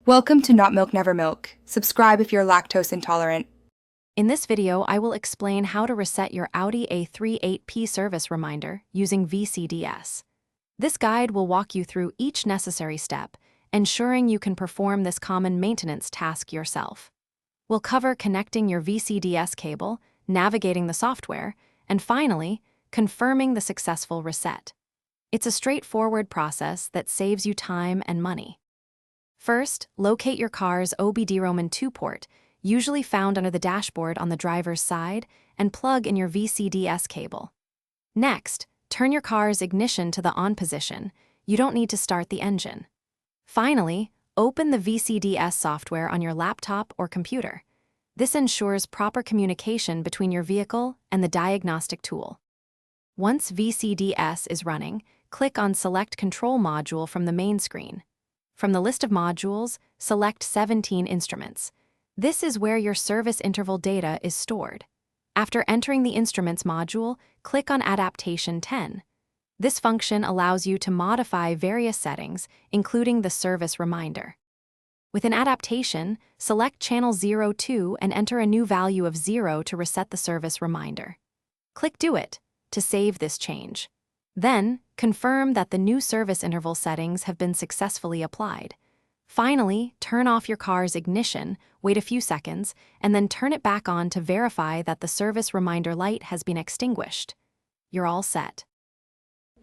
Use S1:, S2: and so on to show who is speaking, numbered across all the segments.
S1: Welcome to Not Milk Never Milk. Subscribe if you're lactose intolerant.
S2: In this video, I will explain how to reset your Audi A3 8P service reminder using Vcds. This guide will walk you through each necessary step, ensuring you can perform this common maintenance task yourself. We'll cover connecting your Vcds cable, navigating the software, and finally, confirming the successful reset. It's a straightforward process that saves you time and money. First, locate your car's OBD-ROMAN 2 port, usually found under the dashboard on the driver's side, and plug in your VCDS cable. Next, turn your car's ignition to the on position. You don't need to start the engine. Finally, open the VCDS software on your laptop or computer. This ensures proper communication between your vehicle and the diagnostic tool. Once VCDS is running, click on Select Control Module from the main screen. From the list of modules, select 17 instruments. This is where your service interval data is stored. After entering the Instruments module, click on Adaptation 10. This function allows you to modify various settings, including the service reminder. With an adaptation, select Channel 02 and enter a new value of 0 to reset the service reminder. Click Do It to save this change. Then, confirm that the new service interval settings have been successfully applied. Finally, turn off your car's ignition, wait a few seconds, and then turn it back on to verify that the service reminder light has been extinguished. You're all set.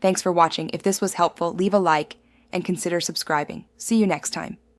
S1: Thanks for watching. If this was helpful, leave a like and consider subscribing. See you next time.